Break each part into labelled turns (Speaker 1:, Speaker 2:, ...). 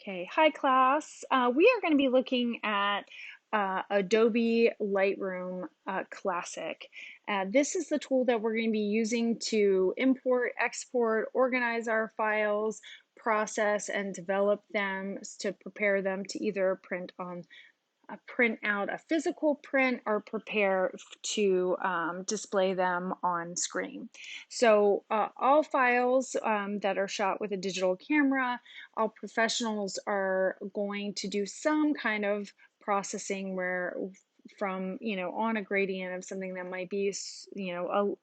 Speaker 1: Okay, hi class. We are going to be looking at Adobe Lightroom Classic. This is the tool that we're going to be using to import, export, organize our files, process, and develop them to prepare them to either print out a physical print or prepare to display them on screen. So all files that are shot with a digital camera, all professionals are going to do some kind of processing where from on a gradient of something that might be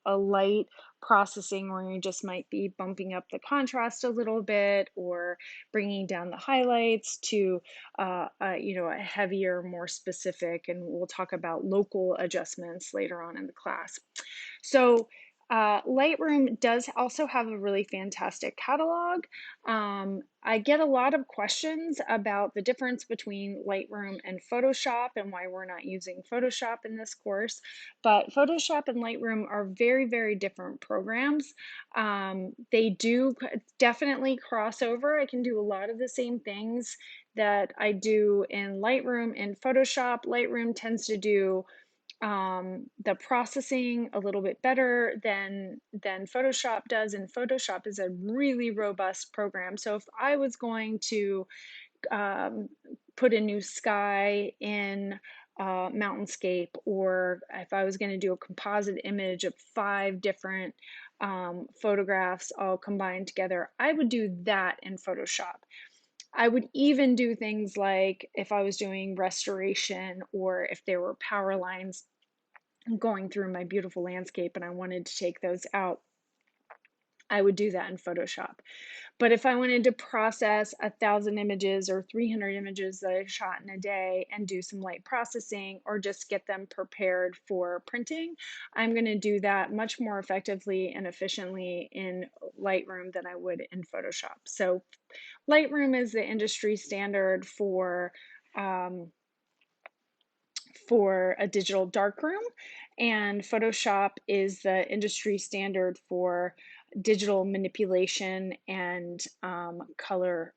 Speaker 1: a light processing where you just might be bumping up the contrast a little bit or bringing down the highlights to a heavier, more specific, and we'll talk about local adjustments later on in the class. So Lightroom does also have a really fantastic catalog. I get a lot of questions about the difference between Lightroom and Photoshop and why we're not using Photoshop in this course. But Photoshop and Lightroom are very, very different programs. They do definitely cross over. I can do a lot of the same things that I do in Lightroom and Photoshop. Lightroom tends to do the processing a little bit better than Photoshop does, and Photoshop is a really robust program. So if I was going to um, put a new sky in mountainscape, or if I was going to do a composite image of 5 different photographs all combined together, I would do that in Photoshop. I would even do things like if I was doing restoration or if there were power lines going through my beautiful landscape and I wanted to take those out, I would do that in Photoshop. But if I wanted to process 1,000 images or 300 images that I shot in a day and do some light processing or just get them prepared for printing, I'm going to do that much more effectively and efficiently in Lightroom than I would in Photoshop. So Lightroom is the industry standard for a digital darkroom, and Photoshop is the industry standard for digital manipulation and color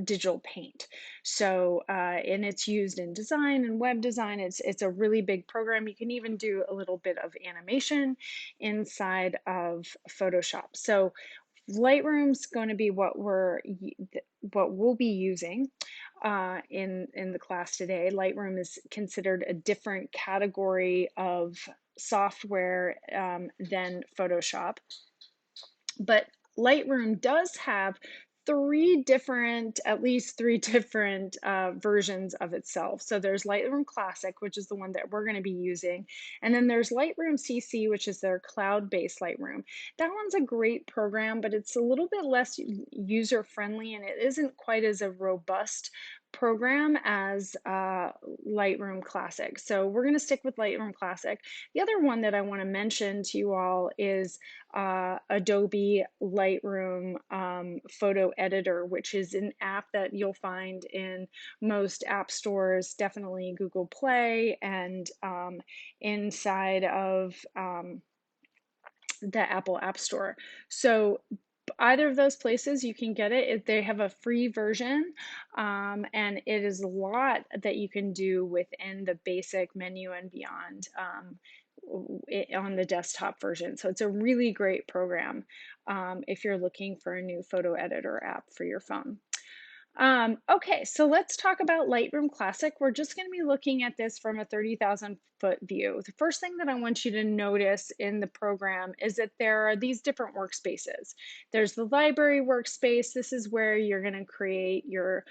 Speaker 1: digital paint. So, and it's used in design and web design. It's a really big program. You can even do a little bit of animation inside of Photoshop. So, Lightroom's going to be what we'll be using in the class today. Lightroom is considered a different category of software than Photoshop, but Lightroom does have at least three different versions of itself. So there's Lightroom Classic, which is the one that we're going to be using. And then there's Lightroom CC, which is their cloud-based Lightroom. That one's a great program, but it's a little bit less user-friendly and it isn't quite as a robust program as Lightroom Classic. So we're going to stick with Lightroom Classic. The other one that I want to mention to you all is Adobe Lightroom Photo Editor, which is an app that you'll find in most app stores, definitely Google Play, and inside of the Apple App Store. So either of those places you can get it. They have a free version, and it is a lot that you can do within the basic menu and beyond on the desktop version. So it's a really great program if you're looking for a new photo editor app for your phone. Okay, so let's talk about Lightroom Classic. We're just going to be looking at this from a 30,000 foot view. The first thing that I want you to notice in the program is that there are these different workspaces. There's the library workspace. This is where you're going to create your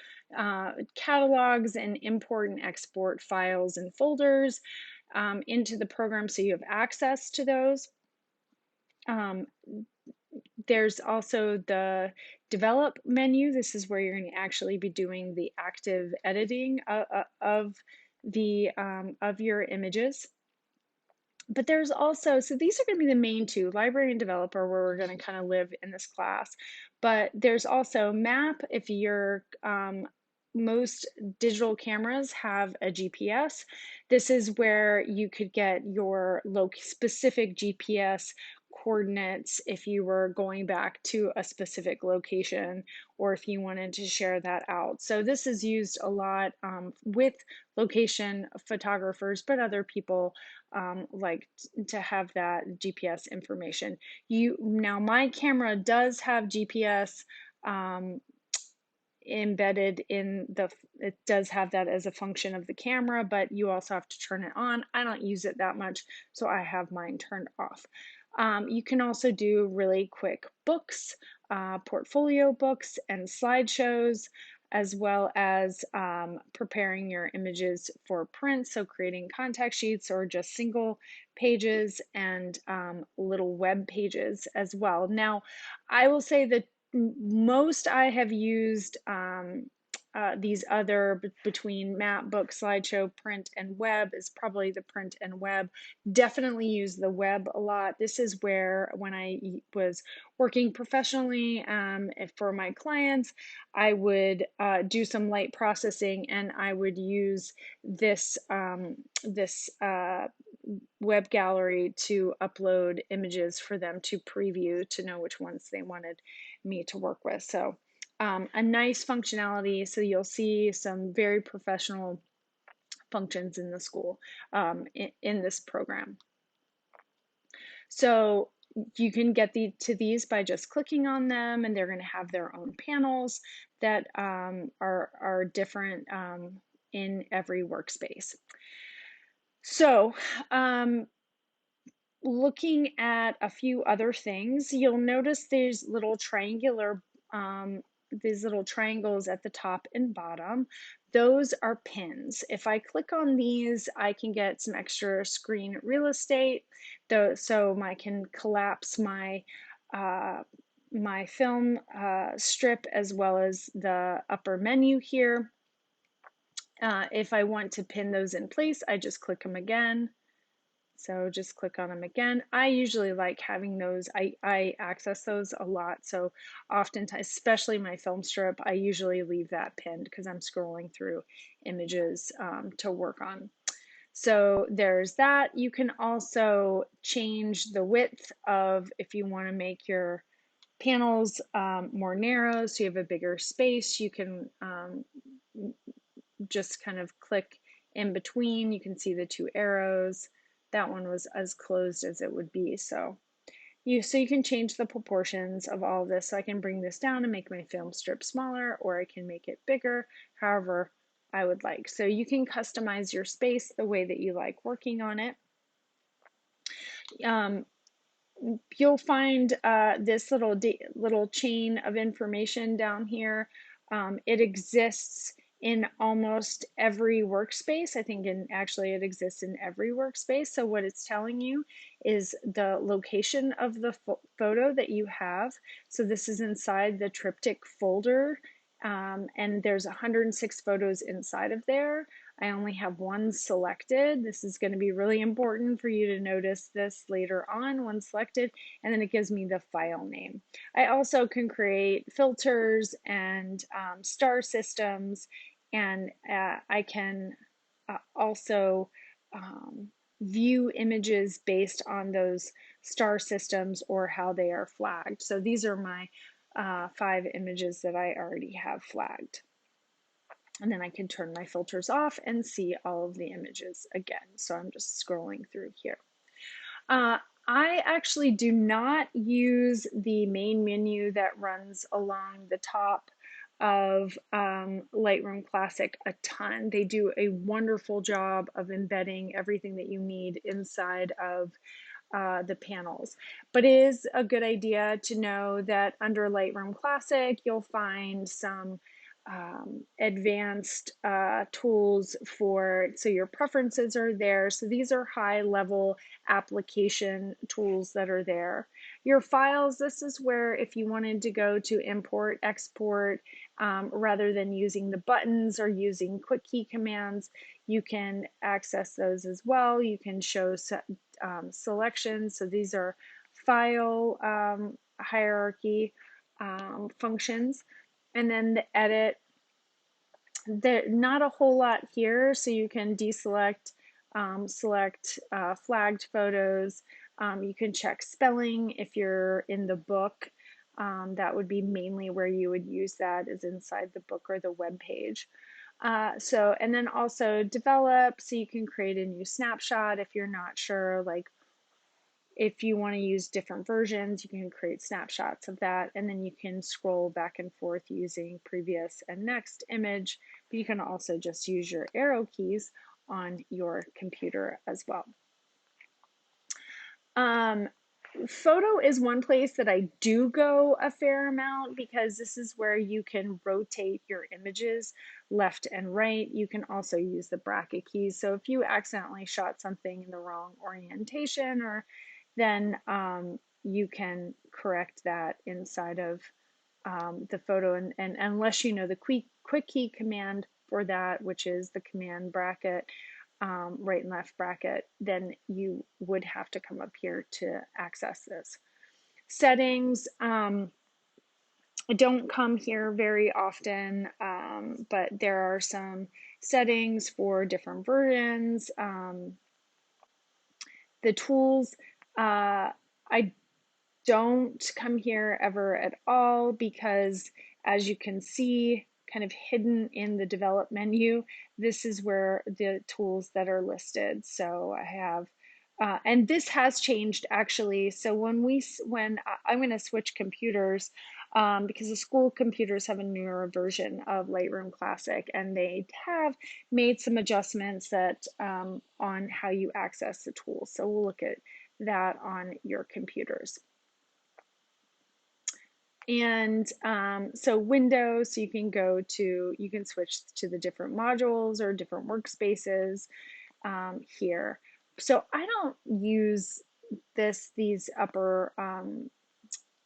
Speaker 1: catalogs and import and export files and folders into the program so you have access to those. There's also the develop menu. This is where you're going to actually be doing the active editing of your images. But there's also, so these are going to be the main two, library and developer, where we're going to kind of live in this class. But there's also map. If your most digital cameras have a GPS, this is where you could get your specific GPS coordinates if you were going back to a specific location or if you wanted to share that out. So this is used a lot with location photographers, but other people like to have that GPS information. Now my camera does have GPS um, embedded in it does have that as a function of the camera, but you also have to turn it on. I don't use it that much, so I have mine turned off. You can also do really quick books, portfolio books and slideshows, as well as preparing your images for print, so creating contact sheets or just single pages and little web pages as well. Now, I will say that most I have used these other between map, book, slideshow, print, and web is probably the print and web. Definitely use the web a lot. This is where when I was working professionally for my clients, I would do some light processing and I would use this web gallery to upload images for them to preview to know which ones they wanted me to work with. So a nice functionality. So you'll see some very professional functions in the school in this program. So you can get to these by just clicking on them, and they're going to have their own panels that are different in every workspace. So looking at a few other things, you'll notice these little these little triangles at the top and bottom. Those are pins. If I click on these, I can get some extra screen real estate, so I can collapse my my film strip as well as the upper menu here. If I want to pin those in place, I just click them again. So just click on them again. I usually like having those. I access those a lot. So oftentimes, especially my film strip, I usually leave that pinned because I'm scrolling through images to work on. So there's that. You can also change the width of, if you want to make your panels more narrow so you have a bigger space, you can just kind of click in between. You can see the two arrows. That one was as closed as it would be. So you can change the proportions of all of this. So I can bring this down and make my film strip smaller, or I can make it bigger, however I would like. So you can customize your space the way that you like working on it. You'll find this little chain of information down here. It exists in almost every workspace. I think actually it exists in every workspace. So what it's telling you is the location of the photo that you have. So this is inside the triptych folder, and there's 106 photos inside of there. I only have one selected. This is going to be really important for you to notice this later on, one selected, and then it gives me the file name. I also can create filters and star systems, and I can also view images based on those star systems or how they are flagged. So these are my 5 images that I already have flagged. And then I can turn my filters off and see all of the images again. So I'm just scrolling through here. I actually do not use the main menu that runs along the top of Lightroom Classic a ton. They do a wonderful job of embedding everything that you need inside of the panels. But it is a good idea to know that under Lightroom Classic, you'll find some advanced tools so your preferences are there. So these are high level application tools that are there. Your files, this is where if you wanted to go to import, export, rather than using the buttons or using quick key commands, you can access those as well. You can show selections. So these are file hierarchy functions. And then the edit, not a whole lot here, so you can deselect, select flagged photos, You can check spelling if you're in the book. That would be mainly where you would use that, is inside the book or the web page. And then also develop, so you can create a new snapshot if you're not sure, like if you want to use different versions, you can create snapshots of that, and then you can scroll back and forth using previous and next image, but you can also just use your arrow keys on your computer as well. Photo is one place that I do go a fair amount, because this is where you can rotate your images left and right. You can also use the bracket keys. So if you accidentally shot something in the wrong orientation, or then you can correct that inside of the photo. And unless you know the quick key command for that, which is the command bracket, right and left bracket, then you would have to come up here to access this. Settings, don't come here very often, but there are some settings for different versions. The tools, I don't come here ever at all, because as you can see, kind of hidden in the develop menu, this is where the tools that are listed. So I have, and this has changed actually. So when I'm going to switch computers, because the school computers have a newer version of Lightroom Classic, and they have made some adjustments that on how you access the tools. So we'll look at that on your computers. And so Windows, so you can you can switch to the different modules or different workspaces here. So I don't use these upper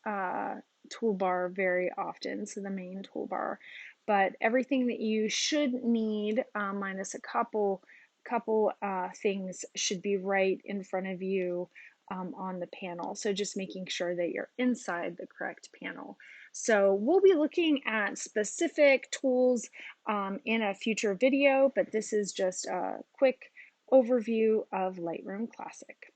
Speaker 1: toolbar very often, so the main toolbar, but everything that you should need, minus a couple things, should be right in front of you on the panel. So just making sure that you're inside the correct panel. So we'll be looking at specific tools in a future video, but this is just a quick overview of Lightroom Classic.